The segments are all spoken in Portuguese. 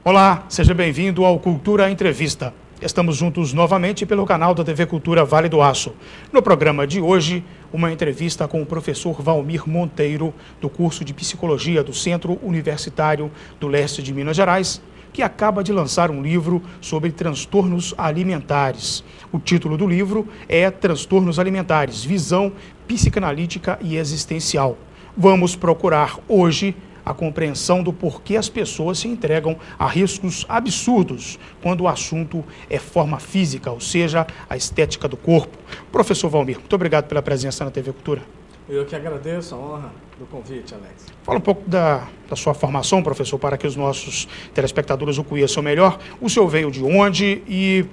Olá, seja bem-vindo ao Cultura Entrevista. Estamos juntos novamente pelo canal da TV Cultura Vale do Aço. No programa de hoje, uma entrevista com o professor Valmir Monteiro, do curso de Psicologia do Centro Universitário do Leste de Minas Gerais, que acaba de lançar um livro sobre transtornos alimentares. O título do livro é Transtornos Alimentares, Visão Psicanalítica e Existencial. Vamos procurar hoje a compreensão do porquê as pessoas se entregam a riscos absurdos quando o assunto é forma física, ou seja, a estética do corpo. Professor Valmir, muito obrigado pela presença na TV Cultura. Eu que agradeço a honra do convite, Alex. Fala um pouco da sua formação, professor, para que os nossos telespectadores o conheçam melhor. O senhor veio de onde e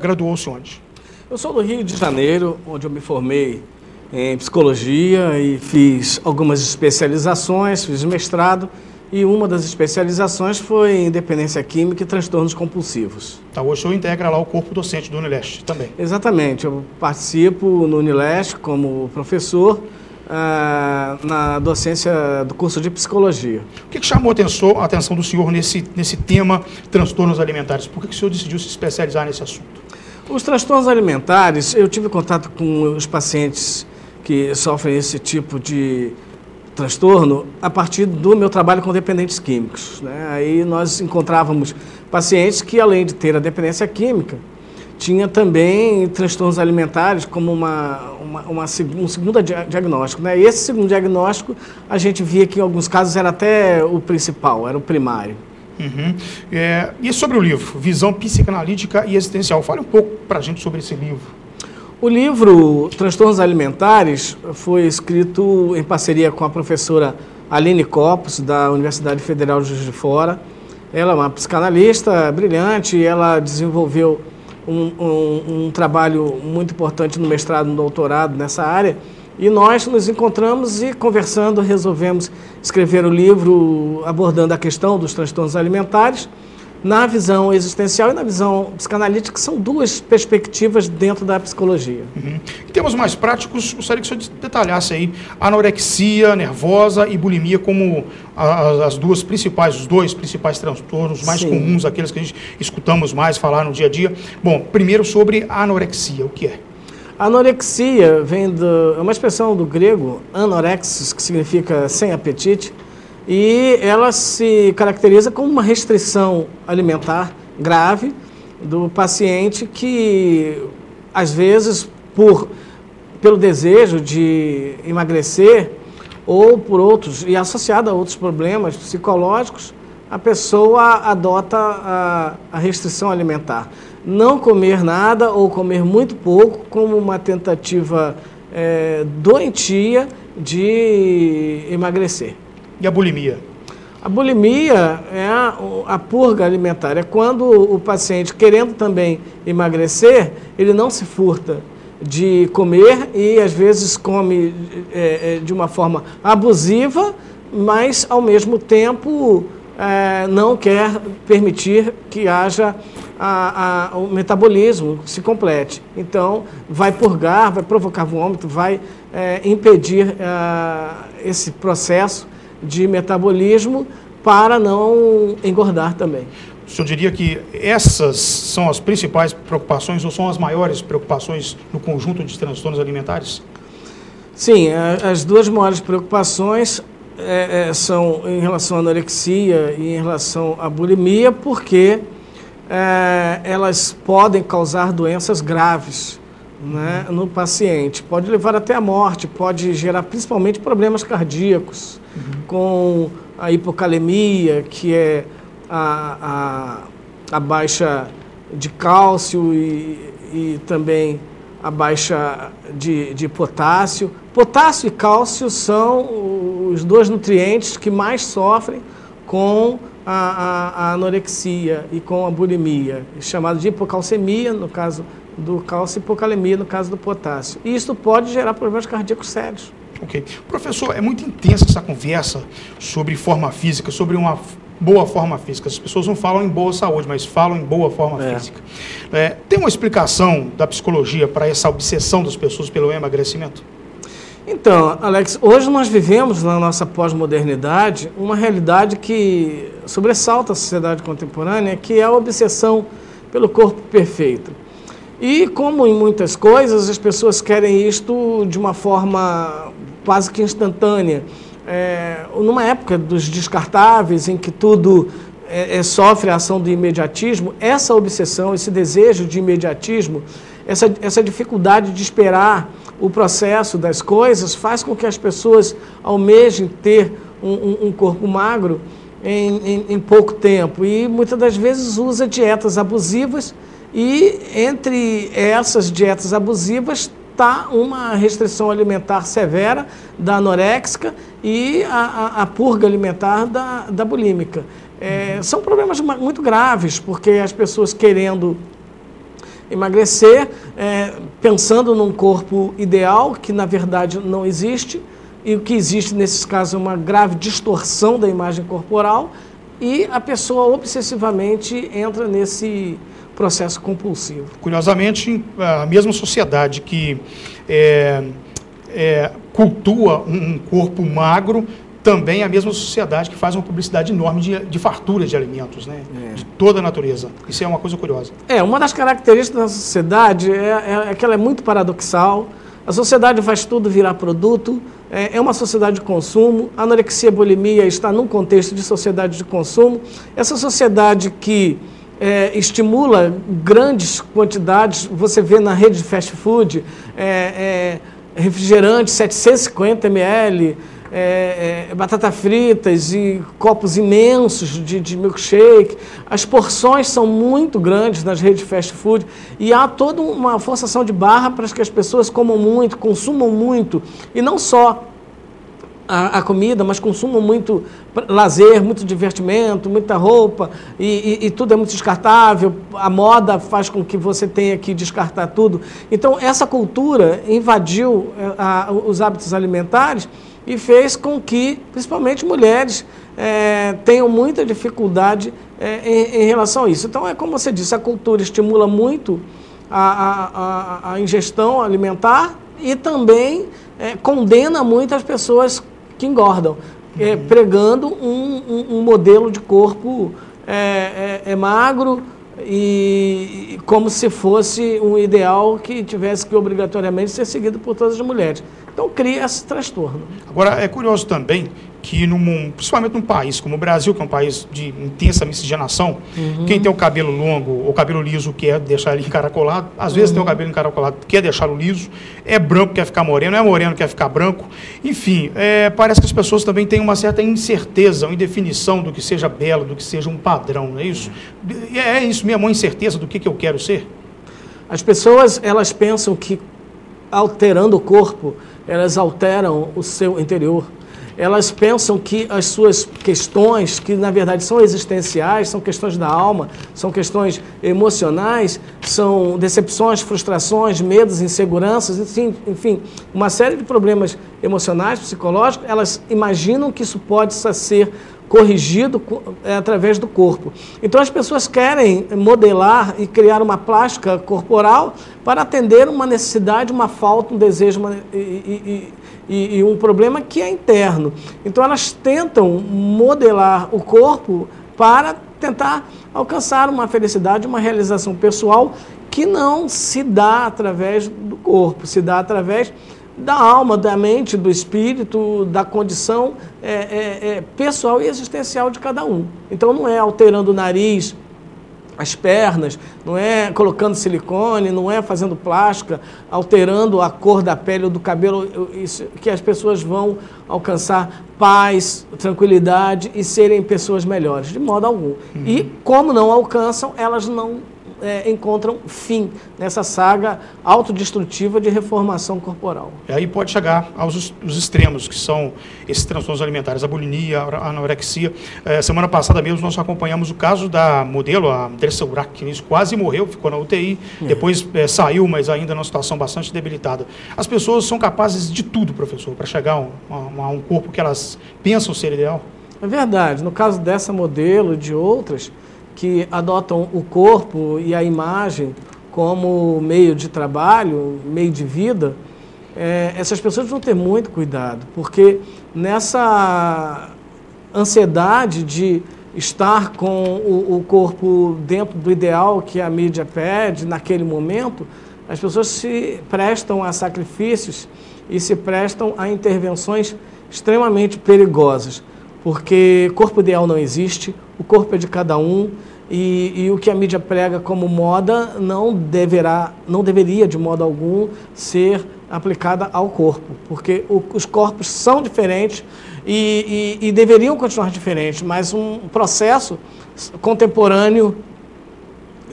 graduou-se onde? Eu sou do Rio de Janeiro, onde eu me formei em psicologia e fiz algumas especializações, fiz mestrado, e uma das especializações foi em dependência química e transtornos compulsivos. Tá, hoje o senhor integra lá o corpo docente do Unileste também. Exatamente, eu participo no Unileste como professor na docência do curso de psicologia. O que chamou a atenção do senhor nesse tema transtornos alimentares? Por que o senhor decidiu se especializar nesse assunto? Os transtornos alimentares, eu tive contato com os pacientes que sofrem esse tipo de transtorno a partir do meu trabalho com dependentes químicos, né? Aí nós encontrávamos pacientes que, além de ter a dependência química, tinha também transtornos alimentares como um segundo diagnóstico, né? E esse segundo diagnóstico, a gente via que em alguns casos era até o principal, era o primário. Uhum. E sobre o livro, Visão Psicanalítica e Existencial, fale um pouco para a gente sobre esse livro. O livro Transtornos Alimentares foi escrito em parceria com a professora Aline Copos, da Universidade Federal de Juiz de Fora. Ela é uma psicanalista brilhante e ela desenvolveu um trabalho muito importante no mestrado e no doutorado nessa área. E nós nos encontramos e, conversando, resolvemos escrever o livro abordando a questão dos transtornos alimentares na visão existencial e na visão psicanalítica, que são duas perspectivas dentro da psicologia. Uhum. Em termos mais práticos, gostaria que o senhor detalhasse aí anorexia nervosa e bulimia como os dois principais transtornos mais comuns, aqueles que a gente escutamos mais falar no dia a dia. Bom, primeiro sobre a anorexia, o que é? A anorexia é uma expressão do grego, anorexis, que significa sem apetite, e ela se caracteriza como uma restrição alimentar grave do paciente que, às vezes, pelo desejo de emagrecer ou por outros, e associado a outros problemas psicológicos, a pessoa adota a restrição alimentar. Não comer nada ou comer muito pouco como uma tentativa doentia de emagrecer. E a bulimia? A bulimia é a purga alimentar. É quando o paciente, querendo também emagrecer, ele não se furta de comer e, às vezes, come de uma forma abusiva, mas, ao mesmo tempo, não quer permitir que haja o metabolismo se complete. Então, vai purgar, vai provocar vômito, vai impedir esse processo de metabolismo para não engordar também. O senhor diria que essas são as principais preocupações ou são as maiores preocupações no conjunto de transtornos alimentares? Sim, as duas maiores preocupações são em relação à anorexia e em relação à bulimia, porque elas podem causar doenças graves, né, no paciente. Pode levar até a morte, pode gerar principalmente problemas cardíacos, com a hipocalemia, que é a baixa de cálcio e também a baixa de potássio. Potássio e cálcio são os dois nutrientes que mais sofrem com a anorexia e com a bulimia, chamado de hipocalcemia, no caso do cálcio, e hipocalemia, no caso do potássio. E isso pode gerar problemas cardíacos sérios. Ok. Professor, é muito intensa essa conversa sobre forma física, sobre uma boa forma física. As pessoas não falam em boa saúde, mas falam em boa forma física. Tem uma explicação da psicologia para essa obsessão das pessoas pelo emagrecimento? Então, Alex, hoje nós vivemos na nossa pós-modernidade uma realidade que sobressalta a sociedade contemporânea, que é a obsessão pelo corpo perfeito. E como em muitas coisas, as pessoas querem isto de uma forma quase que instantânea. Numa época dos descartáveis, em que tudo sofre a ação do imediatismo, essa obsessão, esse desejo de imediatismo, essa dificuldade de esperar o processo das coisas faz com que as pessoas almejem ter um corpo magro em pouco tempo e muitas das vezes usa dietas abusivas e entre essas dietas abusivas está uma restrição alimentar severa da anoréxica e a purga alimentar da bulímica. São problemas muito graves, porque as pessoas querendo emagrecer, pensando num corpo ideal, que na verdade não existe, e o que existe nesses casos é uma grave distorção da imagem corporal, e a pessoa obsessivamente entra nesse processo compulsivo. Curiosamente, a mesma sociedade que cultua um corpo magro, também é a mesma sociedade que faz uma publicidade enorme de farturas de alimentos, né? De toda a natureza. Isso é uma coisa curiosa. Uma das características da sociedade é que ela é muito paradoxal. A sociedade faz tudo virar produto, é uma sociedade de consumo. A anorexia e a bulimia está num contexto de sociedade de consumo. Essa sociedade que estimula grandes quantidades, você vê na rede de fast food, refrigerante 750 ml, batata fritas e copos imensos de milkshake. As porções são muito grandes nas redes de fast food e há toda uma forçação de barra para que as pessoas comam muito, consumam muito, e não só a comida, mas consumam muito lazer, muito divertimento, muita roupa, e tudo é muito descartável. A moda faz com que você tenha que descartar tudo. Então, essa cultura invadiu os hábitos alimentares e fez com que, principalmente mulheres, tenham muita dificuldade em relação a isso. Então, como você disse, a cultura estimula muito a ingestão alimentar e também condena muito as pessoas que engordam, pregando um modelo de corpo magro e como se fosse um ideal que tivesse que obrigatoriamente ser seguido por todas as mulheres. Então cria esse transtorno. Agora, é curioso também que, principalmente num país como o Brasil, que é um país de intensa miscigenação, quem tem o cabelo longo ou cabelo liso quer deixar ele encaracolado, às vezes tem o cabelo encaracolado quer deixá-lo liso, é branco quer ficar moreno, é moreno quer ficar branco, enfim, parece que as pessoas também têm uma certa incerteza, uma indefinição do que seja belo, do que seja um padrão, não é isso? É isso mesmo, uma incerteza do que eu quero ser? As pessoas, elas pensam que alterando o corpo, elas alteram o seu interior. Elas pensam que as suas questões, que na verdade são existenciais, são questões da alma, são questões emocionais, são decepções, frustrações, medos, inseguranças, enfim, uma série de problemas emocionais, psicológicos. Elas imaginam que isso pode ser corrigido através do corpo. Então as pessoas querem modelar e criar uma plástica corporal para atender uma necessidade, uma falta, um desejo e um problema que é interno. Então elas tentam modelar o corpo para tentar alcançar uma felicidade, uma realização pessoal que não se dá através do corpo, se dá através da alma, da mente, do espírito, da condição pessoal e existencial de cada um. Então não é alterando o nariz, as pernas, não é colocando silicone, não é fazendo plástica, alterando a cor da pele ou do cabelo, isso, que as pessoas vão alcançar paz, tranquilidade e serem pessoas melhores, de modo algum. E como não alcançam, elas não encontram fim nessa saga autodestrutiva de reformação corporal. E aí pode chegar aos extremos, que são esses transtornos alimentares, a bulimia, a anorexia. Semana passada mesmo nós acompanhamos o caso da modelo, a Andressa Urach, que quase morreu, ficou na UTI, depois saiu, mas ainda numa situação bastante debilitada. As pessoas são capazes de tudo, professor, para chegar a um corpo que elas pensam ser ideal? É verdade. No caso dessa modelo e de outras, que adotam o corpo e a imagem como meio de trabalho, meio de vida, essas pessoas vão ter muito cuidado, porque nessa ansiedade de estar com o corpo dentro do ideal que a mídia pede naquele momento, as pessoas se prestam a sacrifícios e se prestam a intervenções extremamente perigosas, porque corpo ideal não existe, o corpo é de cada um, e o que a mídia prega como moda não deveria de modo algum ser aplicada ao corpo, porque os corpos são diferentes e deveriam continuar diferentes, mas um processo contemporâneo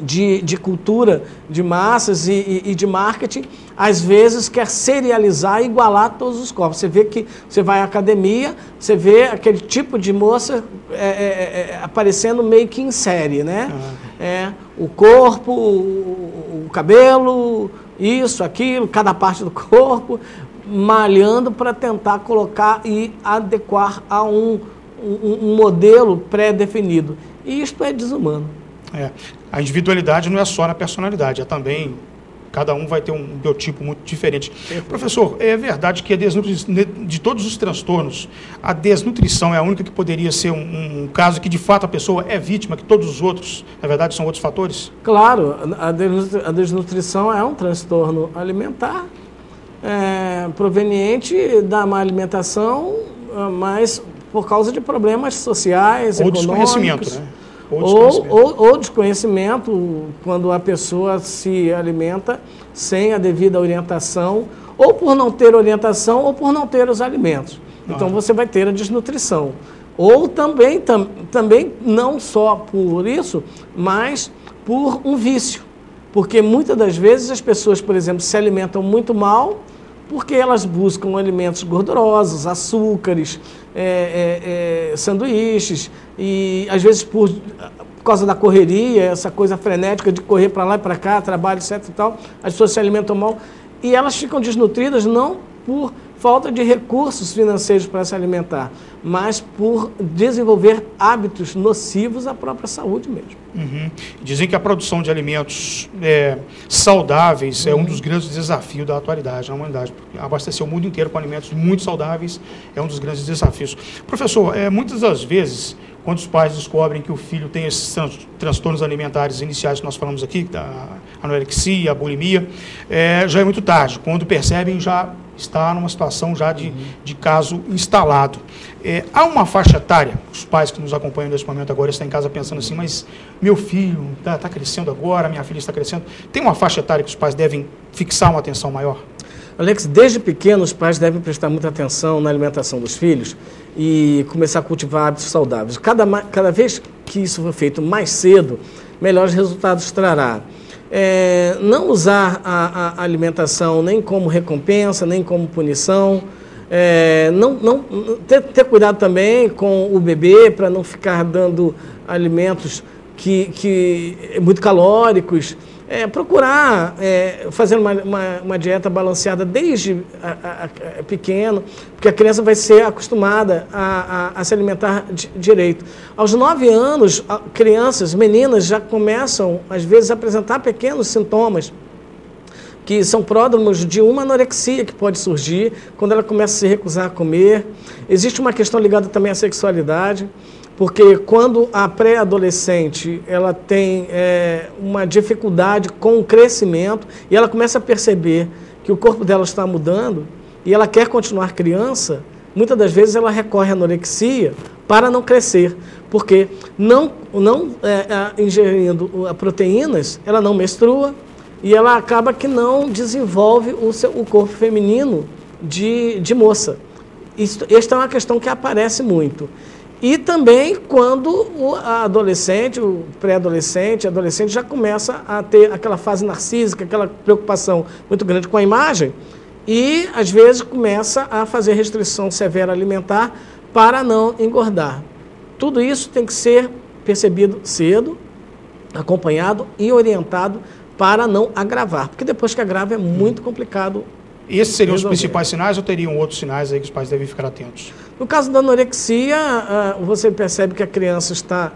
de cultura, de massas e de marketing, às vezes quer serializar e igualar todos os corpos. Você vê que você vai à academia, você vê aquele tipo de moça aparecendo meio que em série, né? O corpo, o cabelo, isso, aquilo, cada parte do corpo, malhando para tentar colocar e adequar a um modelo pré-definido. E isto é desumano. A individualidade não é só na personalidade, é também, cada um vai ter um biotipo muito diferente. Professor, é verdade que de todos os transtornos, a desnutrição é a única que poderia ser um caso que de fato a pessoa é vítima, que todos os outros, na verdade, são outros fatores? Claro, a desnutrição é um transtorno alimentar, proveniente da má alimentação, mas por causa de problemas sociais, ou econômicos. Desconhecimento, né? Ou desconhecimento, quando a pessoa se alimenta sem a devida orientação, ou por não ter orientação, ou por não ter os alimentos. Então você vai ter a desnutrição. Ou também não só por isso, mas por um vício. Porque muitas das vezes as pessoas, por exemplo, se alimentam muito mal, porque elas buscam alimentos gordurosos, açúcares, sanduíches, e às vezes por causa da correria, essa coisa frenética de correr para lá e para cá, trabalho, etc. e tal, as pessoas se alimentam mal e elas ficam desnutridas não por falta de recursos financeiros para se alimentar, mas por desenvolver hábitos nocivos à própria saúde mesmo. Dizem que a produção de alimentos saudáveis é um dos grandes desafios da atualidade na humanidade. Abastecer o mundo inteiro com alimentos muito saudáveis é um dos grandes desafios. Professor, muitas das vezes, quando os pais descobrem que o filho tem esses transtornos alimentares iniciais que nós falamos aqui, da anorexia, a bulimia, já é muito tarde. Quando percebem, já está numa situação já de caso instalado. Há uma faixa etária, os pais que nos acompanham nesse momento agora estão em casa pensando assim, mas meu filho está crescendo agora, minha filha está crescendo. Tem uma faixa etária que os pais devem fixar uma atenção maior? Alex, desde pequeno os pais devem prestar muita atenção na alimentação dos filhos e começar a cultivar hábitos saudáveis. Cada vez que isso for feito mais cedo, melhores resultados trará. Não usar a alimentação nem como recompensa, nem como punição. Ter cuidado também com o bebê para não ficar dando alimentos muito calóricos. Procurar fazer uma dieta balanceada desde pequeno, porque a criança vai ser acostumada a se alimentar direito. Aos 9 anos, crianças, meninas, já começam, às vezes, a apresentar pequenos sintomas que são pródromos de uma anorexia que pode surgir quando ela começa a se recusar a comer. Existe uma questão ligada também à sexualidade, porque quando a pré-adolescente ela tem uma dificuldade com o crescimento e ela começa a perceber que o corpo dela está mudando e ela quer continuar criança, muitas das vezes ela recorre à anorexia para não crescer, porque não ingerindo proteínas, ela não menstrua e ela acaba que não desenvolve o corpo feminino de moça. Esta é uma questão que aparece muito. E também quando a adolescente, o pré-adolescente, adolescente já começa a ter aquela fase narcísica, aquela preocupação muito grande com a imagem e, às vezes, começa a fazer restrição severa alimentar para não engordar. Tudo isso tem que ser percebido cedo, acompanhado e orientado para não agravar, porque depois que agrava é muito complicado. E esses seriam os principais sinais ou teriam outros sinais aí que os pais devem ficar atentos? No caso da anorexia, você percebe que a criança está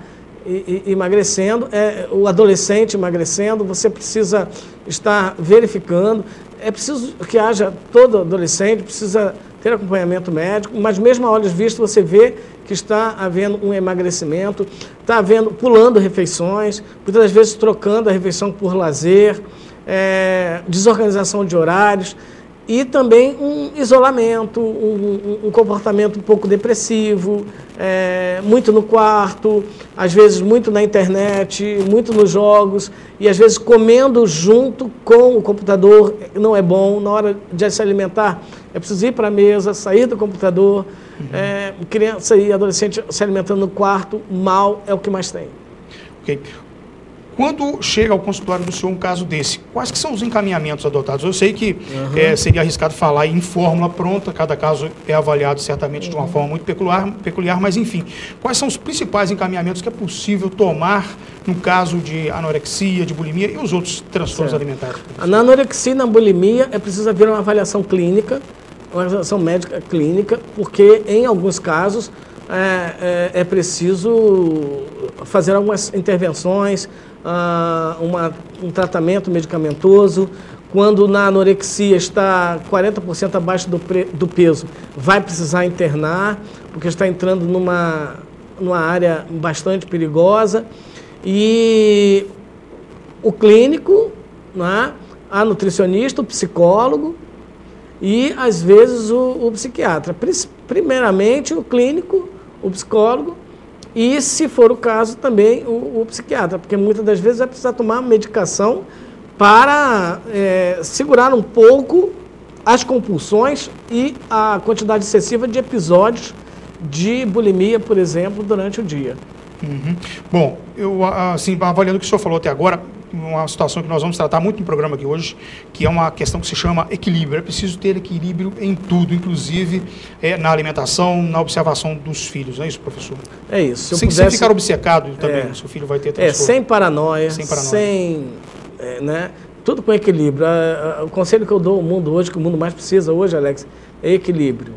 emagrecendo, o adolescente emagrecendo, você precisa estar verificando. é preciso que haja, todo adolescente precisa ter acompanhamento médico, mas mesmo a olhos vistos você vê que está havendo um emagrecimento, está havendo, pulando refeições, muitas das vezes trocando a refeição por lazer, desorganização de horários e também um isolamento, um comportamento um pouco depressivo, muito no quarto, às vezes muito na internet, muito nos jogos e às vezes comendo junto com o computador não é bom. Na hora de se alimentar é preciso ir para a mesa, sair do computador. Criança e adolescente se alimentando no quarto, mal é o que mais tem. Ok. Quando chega ao consultório do senhor um caso desse, quais que são os encaminhamentos adotados? Eu sei que seria arriscado falar em fórmula pronta, cada caso é avaliado certamente de uma forma muito peculiar, mas enfim, quais são os principais encaminhamentos que é possível tomar no caso de anorexia, de bulimia e os outros transtornos alimentares? Na anorexia e na bulimia é preciso haver uma avaliação clínica, uma avaliação médica clínica, porque em alguns casos é preciso fazer algumas intervenções, um tratamento medicamentoso. Quando na anorexia está 40% abaixo do peso, vai precisar internar, porque está entrando numa área bastante perigosa. E o clínico, a nutricionista, o psicólogo e, às vezes, o psiquiatra. Primeiramente, o clínico, o psicólogo e, se for o caso, também o psiquiatra, porque muitas das vezes vai precisar tomar medicação para segurar um pouco as compulsões e a quantidade excessiva de episódios de bulimia, por exemplo, durante o dia. Bom, eu, assim, avaliando o que o senhor falou até agora, uma situação que nós vamos tratar muito no programa aqui hoje, que é uma questão que se chama equilíbrio. É preciso ter equilíbrio em tudo, inclusive na alimentação, na observação dos filhos. Não é isso, professor? É isso. Sem ficar obcecado também, seu filho vai ter transtorno. Sem paranoia, tudo com equilíbrio. O conselho que eu dou ao mundo hoje, que o mundo mais precisa hoje, Alex, é equilíbrio,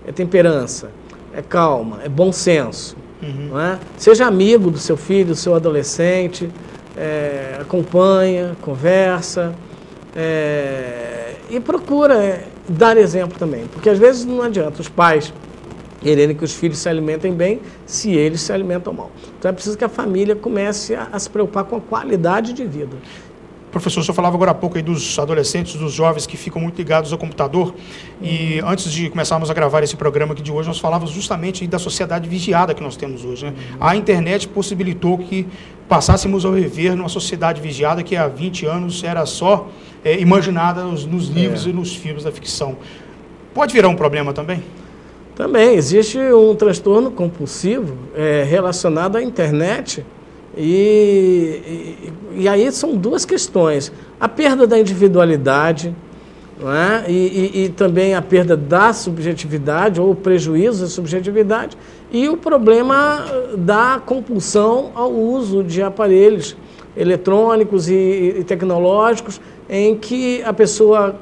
é temperança, é calma, é bom senso. Não é? Seja amigo do seu filho, do seu adolescente, acompanha, conversa e procura dar exemplo também, porque às vezes não adianta os pais quererem que os filhos se alimentem bem se eles se alimentam mal. Então é preciso que a família comece a se preocupar com a qualidade de vida. Professor, o senhor falava agora há pouco aí dos adolescentes, dos jovens que ficam muito ligados ao computador e antes de começarmos a gravar esse programa aqui de hoje, nós falávamos justamente da sociedade vigiada que nós temos hoje, né? A internet possibilitou que passássemos a viver numa sociedade vigiada que há 20 anos era só imaginada nos livros e nos filmes da ficção. Pode virar um problema também? Também, existe um transtorno compulsivo relacionado à internet. E aí são duas questões: a perda da individualidade, não é? E também a perda da subjetividade ou o prejuízo da subjetividade e o problema da compulsão ao uso de aparelhos eletrônicos e tecnológicos em que a pessoa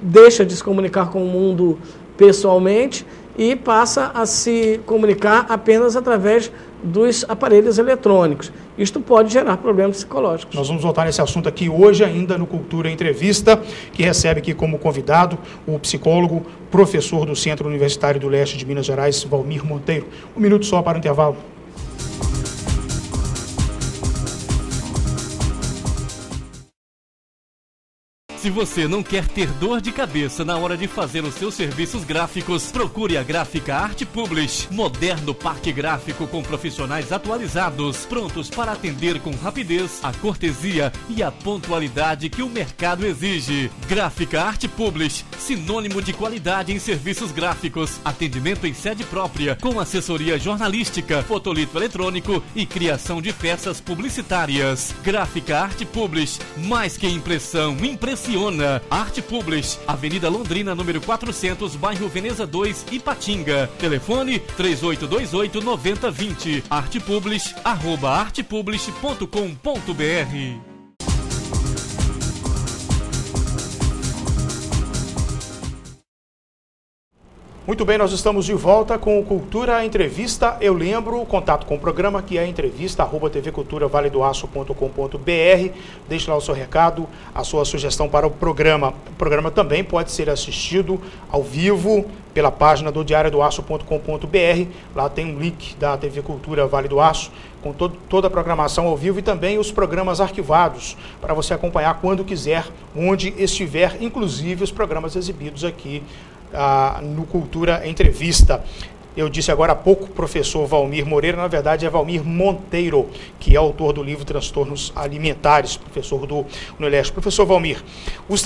deixa de se comunicar com o mundo pessoalmente e passa a se comunicar apenas através dos aparelhos eletrônicos. Isto pode gerar problemas psicológicos. Nós vamos voltar nesse assunto aqui hoje ainda no Cultura Entrevista, que recebe aqui como convidado o psicólogo, professor do Centro Universitário do Leste de Minas Gerais, Valmir Monteiro. Um minuto só para o intervalo. Se você não quer ter dor de cabeça na hora de fazer os seus serviços gráficos, procure a Gráfica Arte Publish. Moderno parque gráfico com profissionais atualizados, prontos para atender com rapidez, a cortesia e a pontualidade que o mercado exige. Gráfica Arte Publish, sinônimo de qualidade em serviços gráficos. Atendimento em sede própria, com assessoria jornalística, fotolito eletrônico e criação de peças publicitárias. Gráfica Arte Publish, mais que impressão, impressiona. Arte Publish, Avenida Londrina, número 400, bairro Veneza 2, Ipatinga. Telefone 3828-9020. Artepublish, @artepublish.com.br. Muito bem, nós estamos de volta com o Cultura Entrevista. Eu lembro o contato com o programa, que é entrevista@tvculturavaledoaço.com.br. Deixe lá o seu recado, a sua sugestão para o programa. O programa também pode ser assistido ao vivo pela página do diariodoaço.com.br. Lá tem um link da TV Cultura Vale do Aço, com toda a programação ao vivo e também os programas arquivados, para você acompanhar quando quiser, onde estiver, inclusive os programas exibidos aqui no Cultura Entrevista. Eu disse agora há pouco professor Valmir Moreira, na verdade é Valmir Monteiro, que é autor do livro Transtornos Alimentares, professor do UniLeste. Professor Valmir, os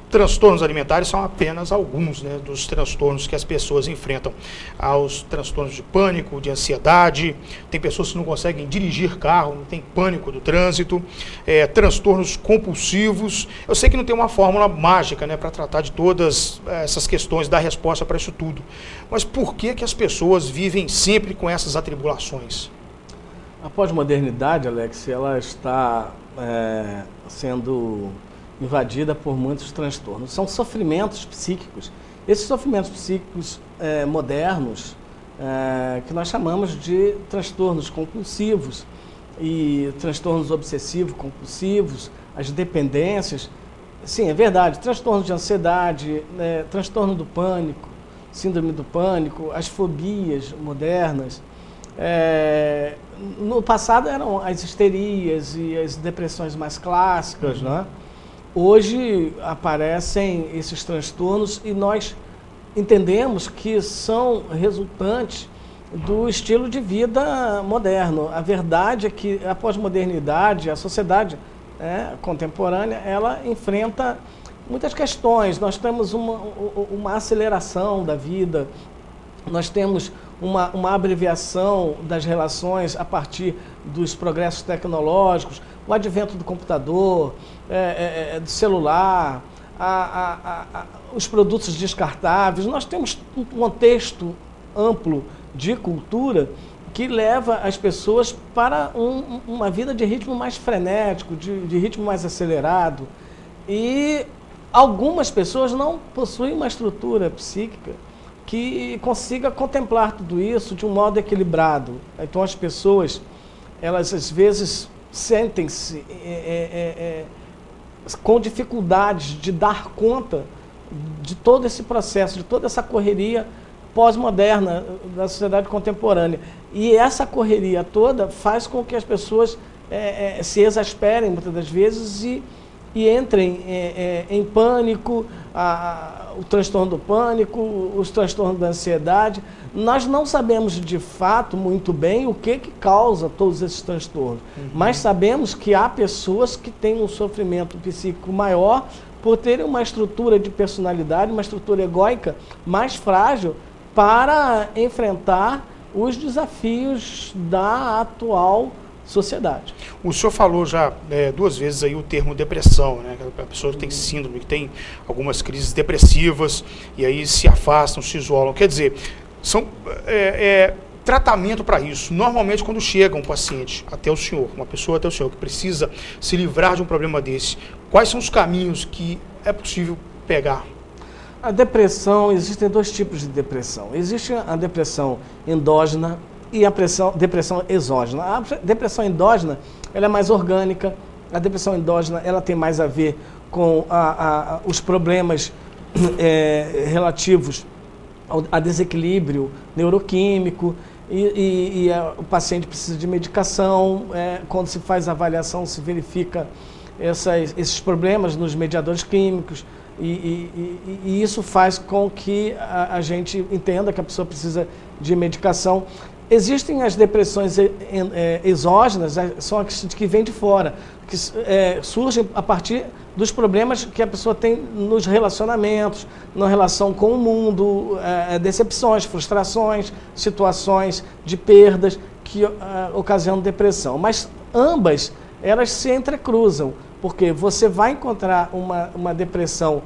transtornos alimentares são apenas alguns, né, dos transtornos que as pessoas enfrentam. Há os transtornos de pânico, de ansiedade, tem pessoas que não conseguem dirigir carro, não tem pânico do trânsito, transtornos compulsivos. Eu sei que não tem uma fórmula mágica, né, para tratar de todas essas questões, dar resposta para isso tudo, mas por que as pessoas vivem sempre com essas atribulações? A pós-modernidade, Alex, ela está sendo invadida por muitos transtornos. São sofrimentos psíquicos. Esses sofrimentos psíquicos modernos, que nós chamamos de transtornos compulsivos e transtornos obsessivo-compulsivos, as dependências. Sim, é verdade, transtorno de ansiedade, transtorno do pânico, síndrome do pânico, as fobias modernas. No passado eram as histerias e as depressões mais clássicas, né? Hoje aparecem esses transtornos e nós entendemos que são resultantes do estilo de vida moderno. A verdade é que a pós-modernidade, a sociedade contemporânea, ela enfrenta muitas questões. Nós temos uma aceleração da vida, nós temos uma abreviação das relações a partir dos progressos tecnológicos, o advento do computador, do celular, os produtos descartáveis. Nós temos um contexto amplo de cultura que leva as pessoas para uma vida de ritmo mais frenético, de ritmo mais acelerado. E algumas pessoas não possuem uma estrutura psíquica que consiga contemplar tudo isso de um modo equilibrado. Então as pessoas, elas às vezes sentem-se com dificuldades de dar conta de todo esse processo, de toda essa correria pós-moderna da sociedade contemporânea. E essa correria toda faz com que as pessoas se exasperem muitas das vezes e entrem em pânico, o transtorno do pânico, os transtornos da ansiedade. Nós não sabemos de fato muito bem o que causa todos esses transtornos, mas sabemos que há pessoas que têm um sofrimento psíquico maior por terem uma estrutura de personalidade, uma estrutura egóica mais frágil para enfrentar os desafios da atual sociedade. O senhor falou já duas vezes aí o termo depressão, né? A pessoa que tem síndrome, que tem algumas crises depressivas e aí se afastam, se isolam. Quer dizer, são tratamento para isso. Normalmente quando chega um paciente até o senhor, uma pessoa até o senhor que precisa se livrar de um problema desse, quais são os caminhos que é possível pegar? A depressão, existem dois tipos de depressão. Existe a depressão endógena e a depressão exógena. A depressão endógena, ela é mais orgânica. A depressão endógena, ela tem mais a ver com os problemas relativos a desequilíbrio neuroquímico e o paciente precisa de medicação. Quando se faz a avaliação, se verifica esses problemas nos mediadores químicos e isso faz com que a gente entenda que a pessoa precisa de medicação. Existem as depressões exógenas, são as que vêm de fora, que surgem a partir dos problemas que a pessoa tem nos relacionamentos, na relação com o mundo, decepções, frustrações, situações de perdas que ocasionam depressão. Mas ambas, elas se entrecruzam, porque você vai encontrar uma depressão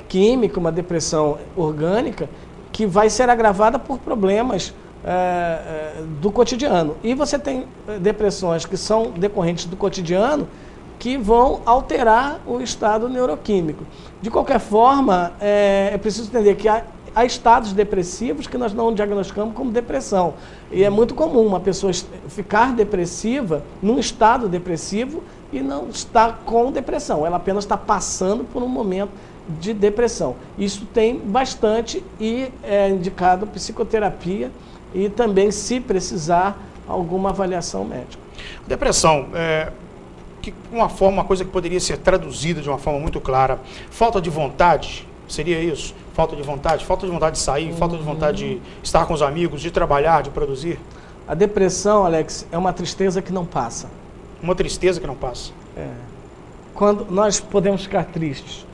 química, uma depressão orgânica, que vai ser agravada por problemas do cotidiano. E você tem depressões que são decorrentes do cotidiano, que vão alterar o estado neuroquímico. De qualquer forma, é preciso entender que há estados depressivos que nós não diagnosticamos como depressão. E é muito comum uma pessoa ficar depressiva, num estado depressivo, e não está com depressão. Ela apenas está passando por um momento de depressão. Isso tem bastante e é indicado psicoterapia e também, se precisar, alguma avaliação médica. Depressão, uma coisa que poderia ser traduzida de uma forma muito clara, falta de vontade, seria isso? Falta de vontade de sair, falta de vontade de estar com os amigos, de trabalhar, de produzir? A depressão, Alex, é uma tristeza que não passa. Uma tristeza que não passa? Quando nós podemos ficar tristes,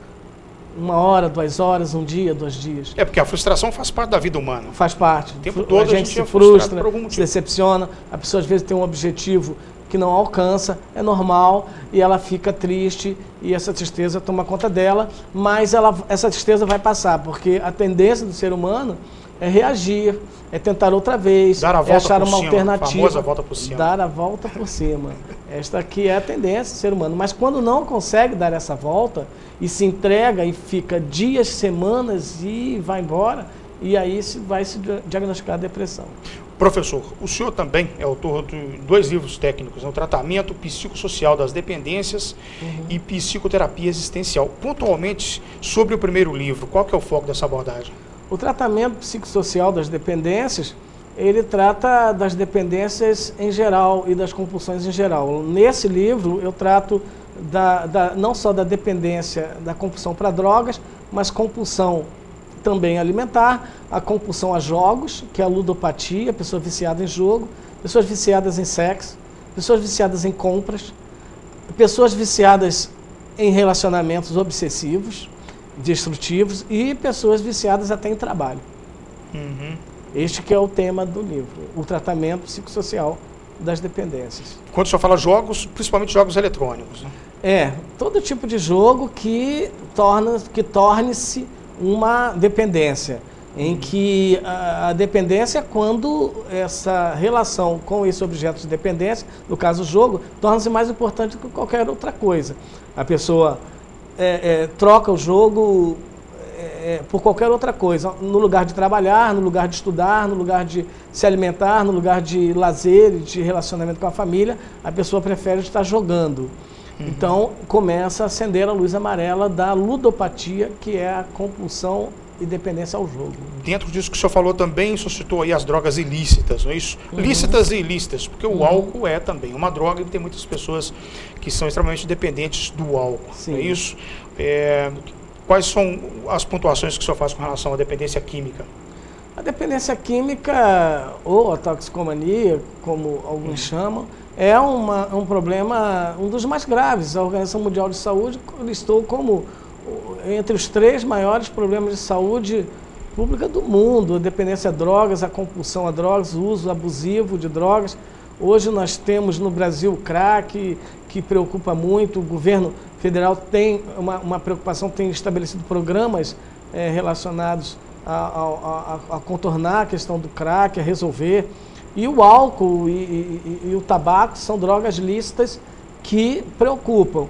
1 hora, 2 horas, 1 dia, 2 dias. Porque a frustração faz parte da vida humana. Faz parte. O tempo todo a gente se frustra, se decepciona, a pessoa às vezes tem um objetivo que não alcança, é normal, e ela fica triste, e essa tristeza toma conta dela, mas essa tristeza vai passar, porque a tendência do ser humano é reagir, é tentar outra vez, é achar uma alternativa. A famosa volta por cima. Dar a volta por cima. Esta aqui é a tendência do ser humano. Mas quando não consegue dar essa volta, e se entrega e fica dias, semanas e vai embora, e aí vai se diagnosticar a depressão. Professor, o senhor também é autor de 2 livros técnicos, o Tratamento Psicossocial das Dependências e Psicoterapia Existencial. Pontualmente, sobre o primeiro livro, qual que é o foco dessa abordagem? O tratamento psicossocial das dependências, ele trata das dependências em geral e das compulsões em geral. Nesse livro, eu trato não só da dependência, da compulsão para drogas, mas compulsão também alimentar, a compulsão a jogos, que é a ludopatia, pessoa viciada em jogo, pessoas viciadas em sexo, pessoas viciadas em compras, pessoas viciadas em relacionamentos obsessivos, destrutivos e pessoas viciadas até em trabalho. Este que é o tema do livro, o tratamento psicossocial das dependências. Quando o senhor fala jogos, principalmente jogos eletrônicos, né? Todo tipo de jogo que torne-se uma dependência, em que a dependência é quando essa relação com esse objeto de dependência, no caso o jogo, torna-se mais importante do que qualquer outra coisa. A pessoa troca o jogo por qualquer outra coisa, no lugar de trabalhar, no lugar de estudar, no lugar de se alimentar, no lugar de lazer e de relacionamento com a família, a pessoa prefere estar jogando. Então, começa a acender a luz amarela da ludopatia, que é a compulsão e dependência ao jogo. Dentro disso que o senhor falou também, suscitou aí as drogas ilícitas, não é isso? Lícitas e ilícitas, porque o álcool é também uma droga e tem muitas pessoas que são extremamente dependentes do álcool, não é isso? Quais são as pontuações que o senhor faz com relação à dependência química? A dependência química, ou a toxicomania, como alguns chamam, é um problema, um dos mais graves. A Organização Mundial de Saúde listou como entre os 3 maiores problemas de saúde pública do mundo: a dependência a drogas, a compulsão a drogas, o uso abusivo de drogas. Hoje nós temos no Brasil o crack, que preocupa muito. O governo federal tem uma preocupação, tem estabelecido programas relacionados a contornar a questão do crack, a resolver. E o álcool e o tabaco são drogas lícitas que preocupam.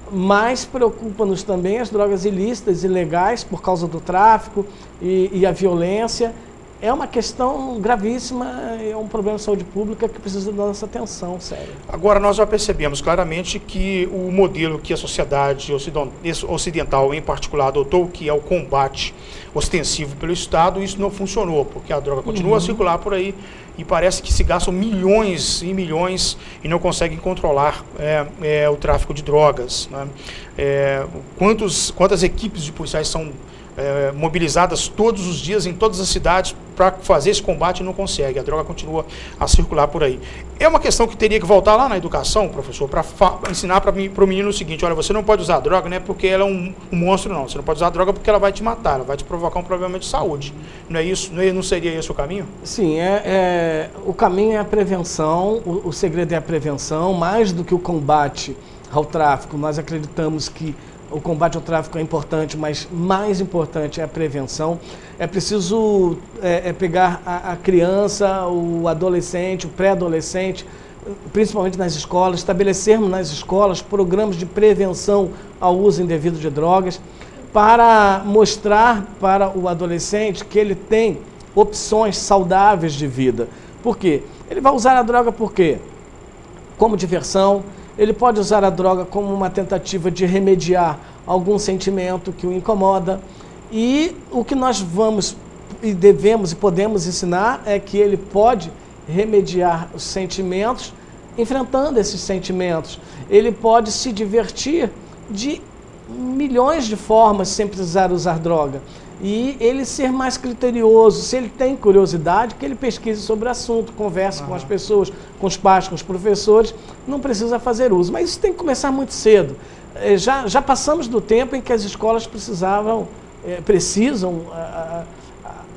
Mas preocupam-nos também as drogas ilícitas, ilegais, por causa do tráfico e a violência. É uma questão gravíssima, é um problema de saúde pública que precisa da nossa atenção séria. Agora, nós já percebemos claramente que o modelo que a sociedade ocidental, em particular, adotou, que é o combate ostensivo pelo Estado, isso não funcionou, porque a droga continua a circular por aí e parece que se gastam milhões e milhões e não conseguem controlar o tráfico de drogas, né? Quantas equipes de policiais são mobilizadas todos os dias em todas as cidades para fazer esse combate e não consegue, a droga continua a circular por aí. É uma questão que teria que voltar lá na educação, professor, para ensinar para o menino o seguinte: olha, você não pode usar droga, não é porque ela é um monstro, não. Você não pode usar droga porque ela vai te matar, ela vai te provocar um problema de saúde. Não é isso? Não seria esse o caminho? Sim, o caminho é a prevenção, o segredo é a prevenção, mais do que o combate ao tráfico. Nós acreditamos que o combate ao tráfico é importante, mas mais importante é a prevenção. É preciso pegar a criança, o adolescente, o pré-adolescente, principalmente nas escolas, estabelecermos nas escolas programas de prevenção ao uso indevido de drogas, para mostrar para o adolescente que ele tem opções saudáveis de vida. Por quê? Ele vai usar a droga por quê? Como diversão, ele pode usar a droga como uma tentativa de remediar algum sentimento que o incomoda. E o que nós vamos e devemos e podemos ensinar é que ele pode remediar os sentimentos enfrentando esses sentimentos. Ele pode se divertir de milhões de formas sem precisar usar droga. E ele ser mais criterioso, se ele tem curiosidade, que ele pesquise sobre o assunto, converse com as pessoas, com os pais, com os professores, não precisa fazer uso. Mas isso tem que começar muito cedo. Já passamos do tempo em que as escolas precisam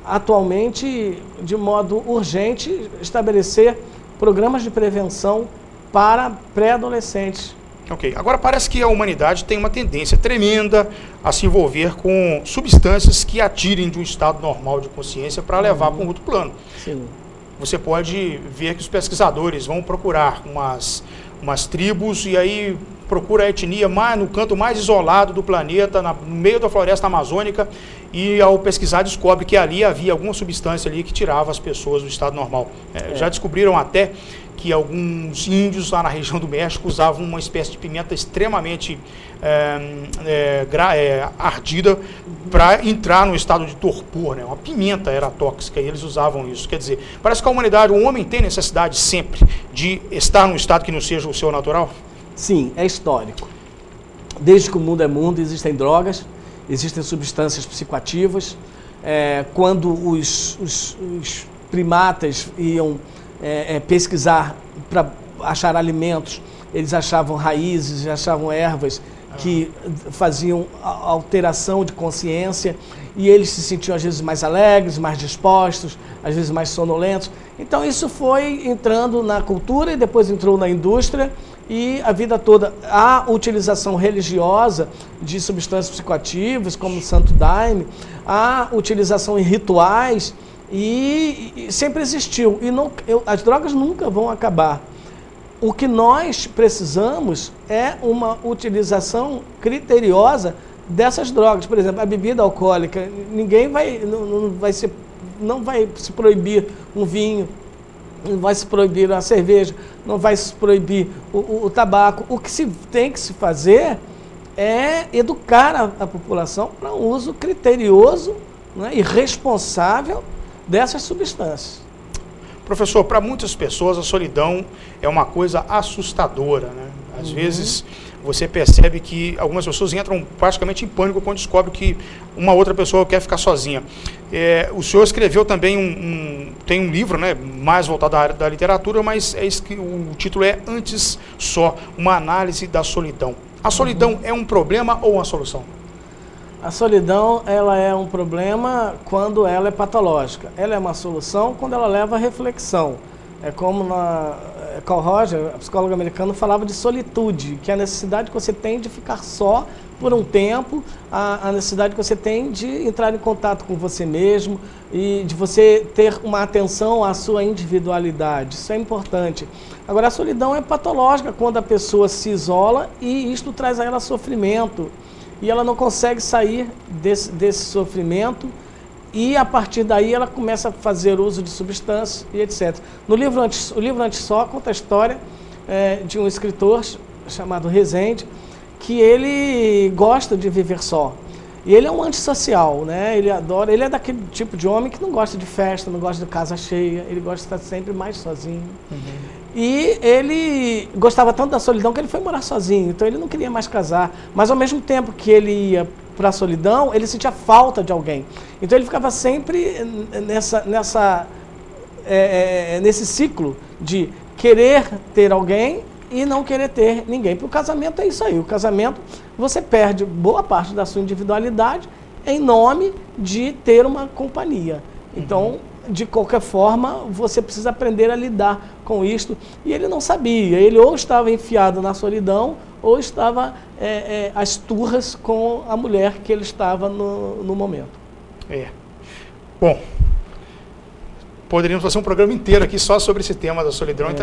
atualmente, de modo urgente, estabelecer programas de prevenção para pré-adolescentes. Ok. Agora parece que a humanidade tem uma tendência tremenda a se envolver com substâncias que atirem de um estado normal de consciência para levar para um outro plano. Sim. Você pode ver que os pesquisadores vão procurar umas tribos e aí procura a etnia no canto mais isolado do planeta, no meio da floresta amazônica, e ao pesquisar descobre que ali havia alguma substância ali que tirava as pessoas do estado normal. Já descobriram até que alguns índios lá na região do México usavam uma espécie de pimenta extremamente ardida para entrar no estado de torpor, né? Uma pimenta era tóxica e eles usavam isso. Quer dizer, parece que a humanidade, o homem tem necessidade sempre de estar num estado que não seja o seu natural? Sim, é histórico. Desde que o mundo é mundo, existem drogas, existem substâncias psicoativas. Quando os primatas iam pesquisar para achar alimentos, eles achavam raízes, achavam ervas que faziam alteração de consciência, e eles se sentiam às vezes mais alegres, mais dispostos, às vezes mais sonolentos. Então isso foi entrando na cultura e depois entrou na indústria, e a vida toda a utilização religiosa de substâncias psicoativas, como o Santo Daime, a utilização em rituais, e sempre existiu. E as drogas nunca vão acabar. O que nós precisamos é uma utilização criteriosa dessas drogas. Por exemplo, a bebida alcoólica, ninguém não vai se proibir um vinho, não vai se proibir a cerveja, não vai se proibir o tabaco. O que tem que se fazer é educar a população para um uso criterioso, né, e responsável dessas substâncias. Professor, para muitas pessoas a solidão é uma coisa assustadora, né? Às vezes você percebe que algumas pessoas entram praticamente em pânico quando descobrem que uma outra pessoa quer ficar sozinha. O senhor escreveu também tem um livro, né, mais voltado à área da literatura, mas o título é Antes Só, uma análise da solidão. A solidão é um problema ou uma solução? A solidão, ela é um problema quando ela é patológica. Ela é uma solução quando ela leva à reflexão. É como Carl Rogers, a psicóloga americana, falava de solitude, que é a necessidade que você tem de ficar só por um tempo, a necessidade que você tem de entrar em contato com você mesmo e de você ter uma atenção à sua individualidade. Isso é importante. Agora, a solidão é patológica quando a pessoa se isola e isto traz a ela sofrimento. E ela não consegue sair desse sofrimento, e a partir daí ela começa a fazer uso de substâncias e etc. O livro Antes Só conta a história de um escritor chamado Rezende, que ele gosta de viver só. E ele é um antissocial, né? Ele é daquele tipo de homem que não gosta de festa, não gosta de casa cheia, ele gosta de estar sempre mais sozinho. E ele gostava tanto da solidão que ele foi morar sozinho, então ele não queria mais casar. Mas ao mesmo tempo que ele ia para a solidão, ele sentia falta de alguém. Então ele ficava sempre nesse ciclo de querer ter alguém e não querer ter ninguém. Porque o casamento é isso aí. O casamento, você perde boa parte da sua individualidade em nome de ter uma companhia. Então, de qualquer forma, você precisa aprender a lidar com isto. E ele não sabia. Ele ou estava enfiado na solidão, ou estava às turras com a mulher que ele estava no momento. Bom, poderíamos fazer um programa inteiro aqui só sobre esse tema da solidão e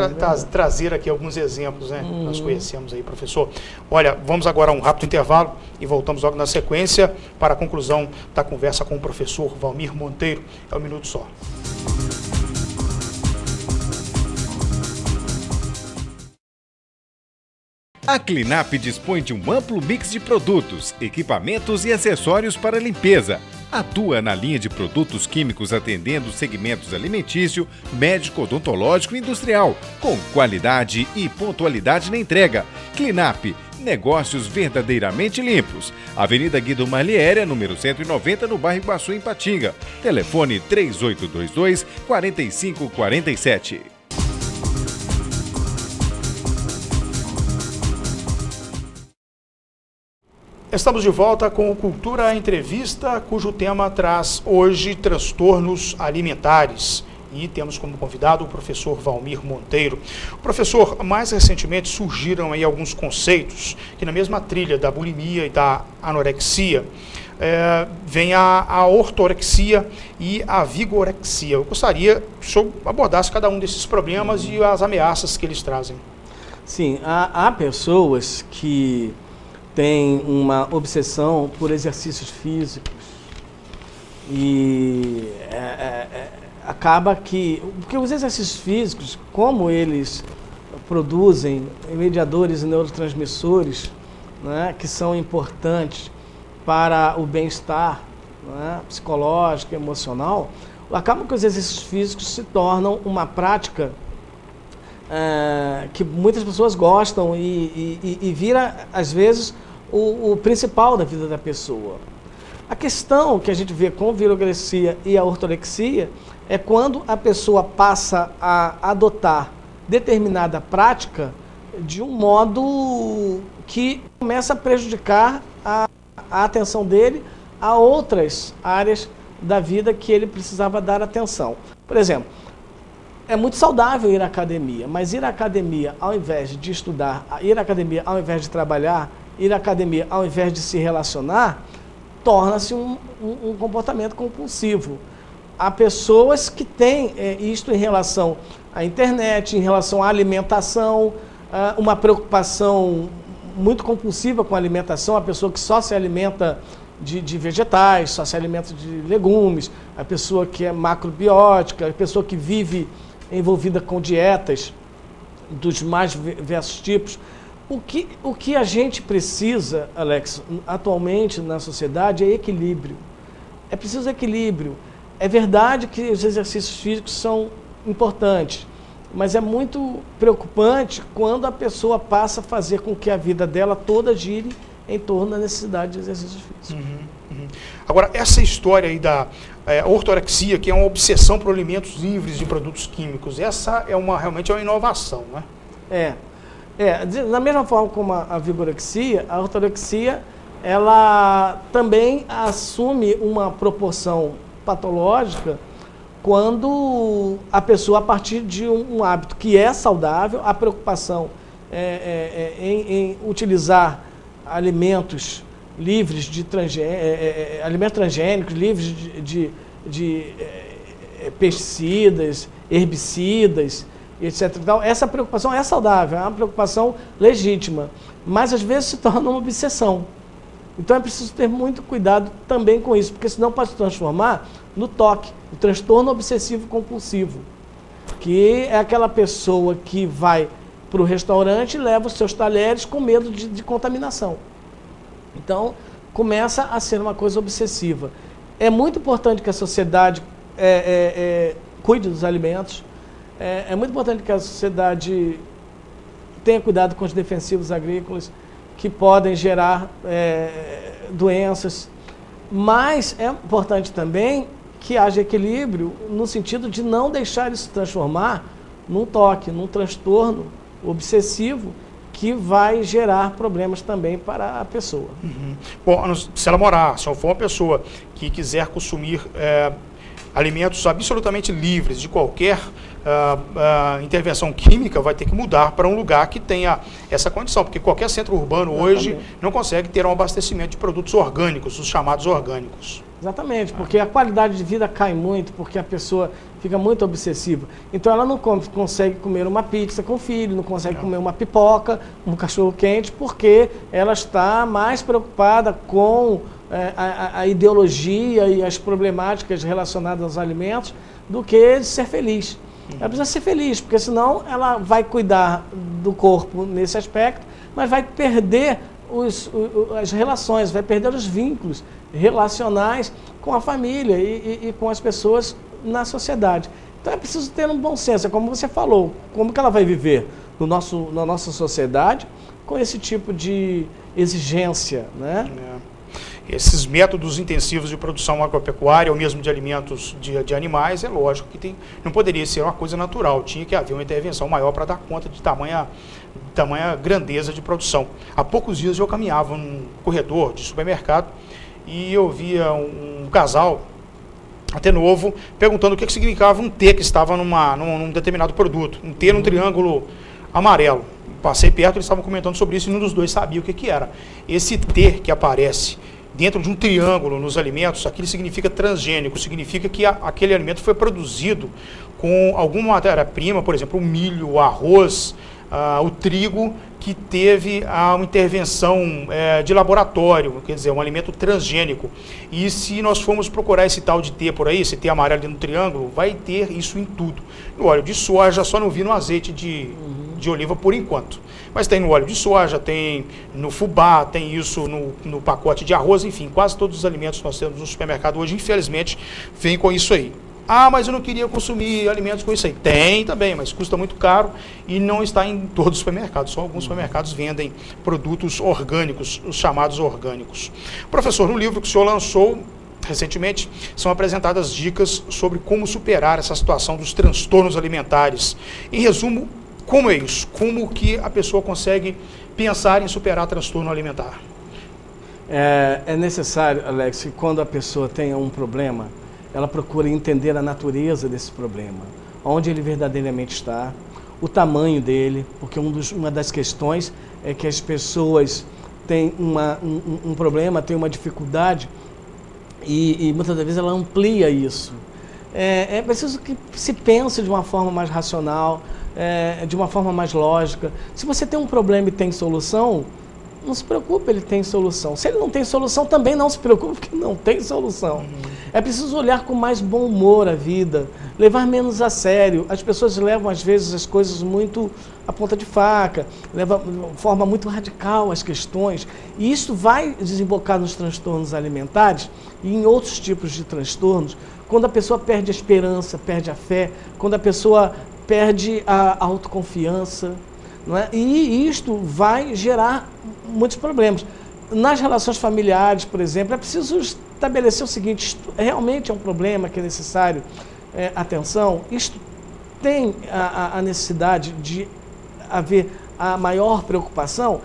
trazer aqui alguns exemplos, né? Nós conhecemos aí, professor. Olha, vamos agora a um rápido intervalo e voltamos logo na sequência para a conclusão da conversa com o professor Valmir Monteiro. É um minuto só. A Clinap dispõe de um amplo mix de produtos, equipamentos e acessórios para limpeza. Atua na linha de produtos químicos atendendo segmentos alimentício, médico, odontológico e industrial, com qualidade e pontualidade na entrega. Clinap, negócios verdadeiramente limpos. Avenida Guido Marliéria, número 190, no bairro Iguaçu, em Patinga. Telefone 3822-4547. Estamos de volta com o Cultura Entrevista, cujo tema traz hoje transtornos alimentares. E temos como convidado o professor Valmir Monteiro. Professor, mais recentemente surgiram aí alguns conceitos que na mesma trilha da bulimia e da anorexia vem a ortorexia e a vigorexia. Eu gostaria que o senhor abordasse cada um desses problemas e as ameaças que eles trazem. Sim, há pessoas que tem uma obsessão por exercícios físicos e acaba que... Porque os exercícios físicos, como eles produzem mediadores e neurotransmissores, né, que são importantes para o bem-estar, né, psicológico e emocional, acaba que os exercícios físicos se tornam uma prática que muitas pessoas gostam e vira, às vezes, o principal da vida da pessoa. A questão que a gente vê com a vigorexia e a ortorexia é quando a pessoa passa a adotar determinada prática de um modo que começa a prejudicar a atenção dele a outras áreas da vida que ele precisava dar atenção. Por exemplo, é muito saudável ir à academia, mas ir à academia ao invés de estudar, ir à academia ao invés de trabalhar, ir à academia ao invés de se relacionar, torna-se um comportamento compulsivo. Há pessoas que têm isto em relação à internet, em relação à alimentação, uma preocupação muito compulsiva com a alimentação, a pessoa que só se alimenta de vegetais, só se alimenta de legumes, a pessoa que é macrobiótica, a pessoa que vive envolvida com dietas dos mais diversos tipos. O que a gente precisa, Alex, atualmente na sociedade é equilíbrio. É preciso equilíbrio. É verdade que os exercícios físicos são importantes, mas é muito preocupante quando a pessoa passa a fazer com que a vida dela toda gire em torno da necessidade de exercícios físicos. Agora, essa história aí da ortorexia, que é uma obsessão por alimentos livres de produtos químicos, essa é realmente é uma inovação, né? Da mesma forma como a vigorexia, a ortorexia, ela também assume uma proporção patológica quando a pessoa, a partir de um hábito que é saudável, a preocupação em utilizar alimentos livres de alimentos transgênicos, livres de pesticidas, herbicidas, etc. Então, essa preocupação é saudável, é uma preocupação legítima, mas às vezes se torna uma obsessão. Então é preciso ter muito cuidado também com isso, porque senão pode se transformar no TOC, o transtorno obsessivo compulsivo, que é aquela pessoa que vai para o restaurante e leva os seus talheres com medo de contaminação. Então, começa a ser uma coisa obsessiva. É muito importante que a sociedade cuide dos alimentos, é muito importante que a sociedade tenha cuidado com os defensivos agrícolas, que podem gerar doenças, mas é importante também que haja equilíbrio no sentido de não deixar isso se transformar num TOC, num transtorno obsessivo que vai gerar problemas também para a pessoa. Bom, se ela for uma pessoa que quiser consumir alimentos absolutamente livres de qualquer intervenção química vai ter que mudar para um lugar que tenha essa condição, porque qualquer centro urbano hoje não consegue ter um abastecimento de produtos orgânicos, os chamados orgânicos. Exatamente, porque a qualidade de vida cai muito, porque a pessoa fica muito obsessiva. Então ela não consegue comer uma pizza com o filho, não consegue comer uma pipoca, um cachorro-quente, porque ela está mais preocupada com a ideologia e as problemáticas relacionadas aos alimentos do que de ser feliz. Ela precisa ser feliz, porque senão ela vai cuidar do corpo nesse aspecto, mas vai perder as relações, vai perder os vínculos relacionais com a família e com as pessoas na sociedade. Então é preciso ter um bom senso, é como você falou, como que ela vai viver na nossa sociedade com esse tipo de exigência, né? Esses métodos intensivos de produção agropecuária ou mesmo de alimentos de animais, é lógico que não poderia ser uma coisa natural, tinha que haver uma intervenção maior para dar conta de tamanha grandeza de produção. Há poucos dias eu caminhava num corredor de supermercado e eu via um casal, até novo, perguntando o que significava um T que estava num determinado produto, um T num triângulo amarelo. Passei perto, eles estavam comentando sobre isso e nenhum dos dois sabia o que era. Esse T que aparece dentro de um triângulo nos alimentos, aquilo significa transgênico, significa que aquele alimento foi produzido com alguma matéria-prima, por exemplo, o milho, o arroz, o trigo, que teve uma intervenção de laboratório, quer dizer, um alimento transgênico. E se nós formos procurar esse tal de T por aí, esse T amarelo dentro do triângulo, vai ter isso em tudo. No óleo de soja, só não vi no azeite de oliva por enquanto. Mas tem no óleo de soja, tem no fubá, tem isso no pacote de arroz, enfim, quase todos os alimentos que nós temos no supermercado hoje, infelizmente, vêm com isso aí. Ah, mas eu não queria consumir alimentos com isso aí. Tem também, mas custa muito caro e não está em todos os supermercados. Só alguns supermercados vendem produtos orgânicos, os chamados orgânicos. Professor, no livro que o senhor lançou recentemente, são apresentadas dicas sobre como superar essa situação dos transtornos alimentares. Em resumo, como é isso? Como que a pessoa consegue pensar em superar transtorno alimentar? É necessário, Alex, que quando a pessoa tenha um problema, ela procura entender a natureza desse problema, onde ele verdadeiramente está, o tamanho dele, porque uma das questões é que as pessoas têm um problema, têm uma dificuldade e muitas das vezes ela amplia isso. É preciso que se pense de uma forma mais racional, de uma forma mais lógica. Se você tem um problema e tem solução, não se preocupe, ele tem solução. Se ele não tem solução, também não se preocupe, porque não tem solução. É preciso olhar com mais bom humor a vida, levar menos a sério. As pessoas levam, às vezes, as coisas muito à ponta de faca, levam de forma muito radical as questões, e isso vai desembocar nos transtornos alimentares e em outros tipos de transtornos, quando a pessoa perde a esperança, perde a fé, quando a pessoa perde a autoconfiança, não é? E isto vai gerar muitos problemas. Nas relações familiares, por exemplo, é preciso estabelecer o seguinte: isto realmente é um problema que é necessário atenção, isto tem a necessidade de haver a maior preocupação,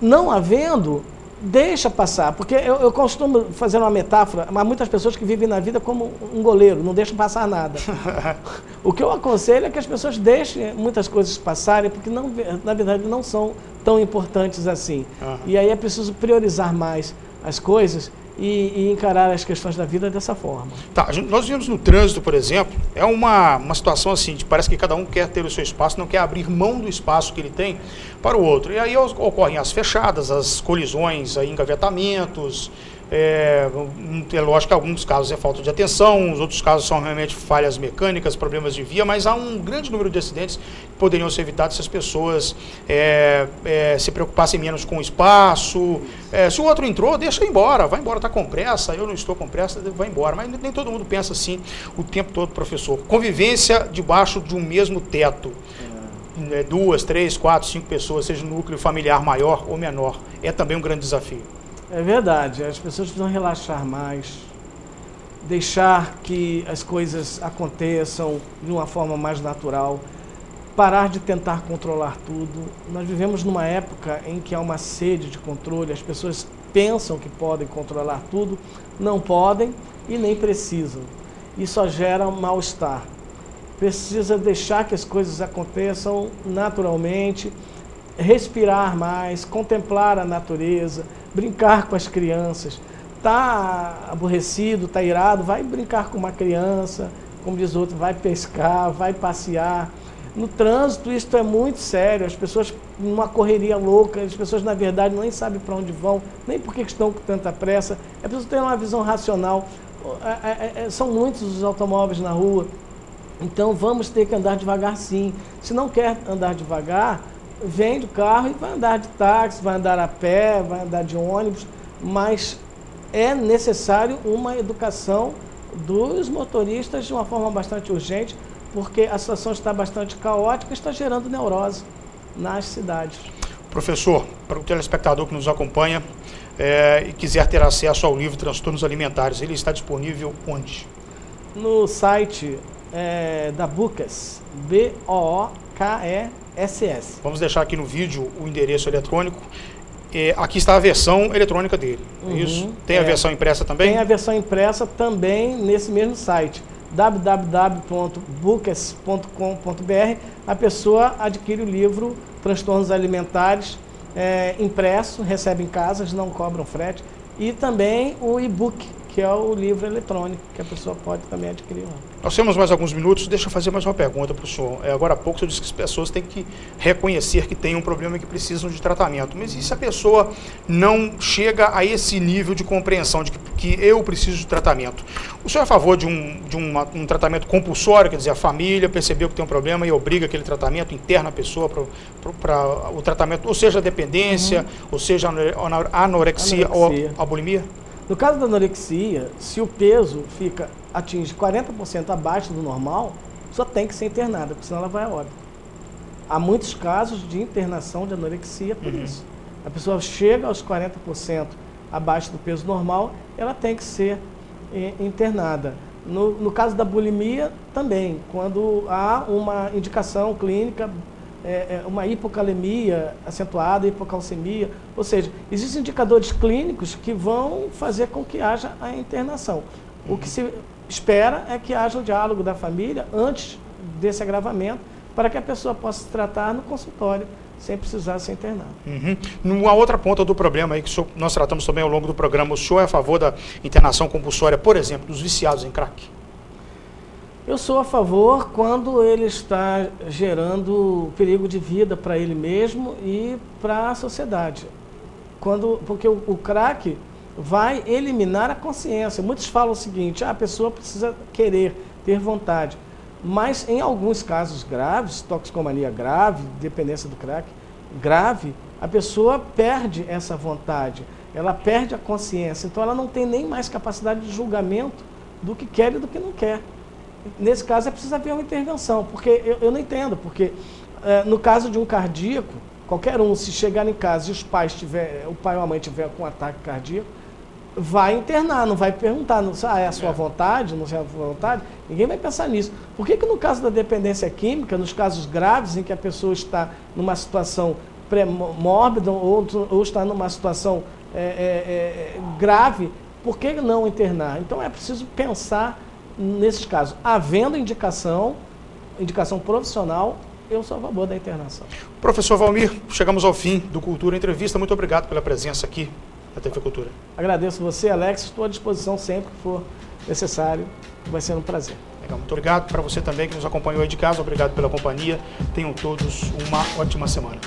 não havendo, deixa passar, porque eu costumo fazer uma metáfora, mas muitas pessoas que vivem na vida como um goleiro, não deixam passar nada. O que eu aconselho é que as pessoas deixem muitas coisas passarem, porque não, na verdade não são tão importantes assim. E aí é preciso priorizar mais as coisas e encarar as questões da vida dessa forma. Tá, nós vimos no trânsito, por exemplo, é uma situação assim, parece que cada um quer ter o seu espaço, não quer abrir mão do espaço que ele tem para o outro. E aí ocorrem as fechadas, as colisões, aí, engavetamentos. É lógico que em alguns casos é falta de atenção, os outros casos são realmente falhas mecânicas, problemas de via, mas há um grande número de acidentes que poderiam ser evitados se as pessoas se preocupassem menos com o espaço. Se o outro entrou, deixa embora, vai embora, está com pressa, eu não estou com pressa, vai embora. Mas nem todo mundo pensa assim o tempo todo, professor. Convivência debaixo de um mesmo teto. 2, 3, 4, 5 pessoas, seja um núcleo familiar maior ou menor, é também um grande desafio. É verdade, as pessoas precisam relaxar mais, deixar que as coisas aconteçam de uma forma mais natural, parar de tentar controlar tudo. Nós vivemos numa época em que há uma sede de controle, as pessoas pensam que podem controlar tudo, não podem e nem precisam. E só gera um mal-estar. precisa deixar que as coisas aconteçam naturalmente, respirar mais, contemplar a natureza, brincar com as crianças. Está aborrecido, está irado, vai brincar com uma criança, como diz outro, vai pescar, vai passear. No trânsito isso é muito sério, as pessoas numa correria louca, as pessoas na verdade nem sabem para onde vão, nem porque estão com tanta pressa, é preciso ter uma visão racional. São muitos os automóveis na rua, então vamos ter que andar devagar sim. Se não quer andar devagar, vende o carro e vai andar de táxi, vai andar a pé, vai andar de ônibus, mas é necessário uma educação dos motoristas de uma forma bastante urgente, porque a situação está bastante caótica e está gerando neurose nas cidades. Professor, para o telespectador que nos acompanha e quiser ter acesso ao livro Transtornos Alimentares, ele está disponível onde? No site da Bookess, BOOKESS. Vamos deixar aqui no vídeo o endereço eletrônico. Aqui está a versão eletrônica dele, isso? Tem a versão impressa também? Tem a versão impressa também nesse mesmo site, www.bookess.com.br. A pessoa adquire o livro Transtornos Alimentares impresso, recebe em casa, não cobram frete, e também o e-book, que é o livro eletrônico, que a pessoa pode também adquirir. Nós temos mais alguns minutos, deixa eu fazer mais uma pergunta para o senhor. Agora há pouco você disse que as pessoas têm que reconhecer que tem um problema e que precisam de tratamento, mas e se a pessoa não chega a esse nível de compreensão de que eu preciso de tratamento? O senhor é a favor de um tratamento compulsório, quer dizer, a família percebeu que tem um problema e obriga aquele tratamento, interna a pessoa para o tratamento, ou seja, a dependência, ou seja, a anorexia ou a bulimia? No caso da anorexia, se o peso atinge 40% abaixo do normal, só tem que ser internada, porque senão ela vai a óbito. Há muitos casos de internação de anorexia por isso. A pessoa chega aos 40% abaixo do peso normal, ela tem que ser internada. No caso da bulimia, também, quando há uma indicação clínica, uma hipocalemia acentuada, hipocalcemia, ou seja, existem indicadores clínicos que vão fazer com que haja a internação. O que se espera é que haja o diálogo da família antes desse agravamento, para que a pessoa possa se tratar no consultório, sem precisar ser internado. Numa outra ponta do problema aí, que nós tratamos também ao longo do programa, o senhor é a favor da internação compulsória, por exemplo, dos viciados em crack? Eu sou a favor quando ele está gerando perigo de vida para ele mesmo e para a sociedade. Porque o crack vai eliminar a consciência. Muitos falam o seguinte, a pessoa precisa querer, ter vontade. Mas em alguns casos graves, toxicomania grave, dependência do crack grave, a pessoa perde essa vontade, ela perde a consciência. Então ela não tem nem mais capacidade de julgamento do que quer e do que não quer. Nesse caso é preciso haver uma intervenção, porque eu não entendo, porque no caso de um cardíaco, qualquer um, se chegar em casa e o pai ou a mãe tiver com um ataque cardíaco, vai internar, não vai perguntar, é a sua vontade, não é a sua vontade, ninguém vai pensar nisso. Por que no caso da dependência química, nos casos graves em que a pessoa está numa situação pré-mórbida ou está numa situação grave, por que não internar? Então é preciso pensar nesses casos. Havendo indicação profissional, eu sou a favor da internação. Professor Valmir, chegamos ao fim do Cultura Entrevista. Muito obrigado pela presença aqui na TV Cultura. Agradeço você, Alex. Estou à disposição sempre que for necessário. Vai ser um prazer. Legal, muito obrigado. Para você também que nos acompanhou aí de casa, obrigado pela companhia. Tenham todos uma ótima semana.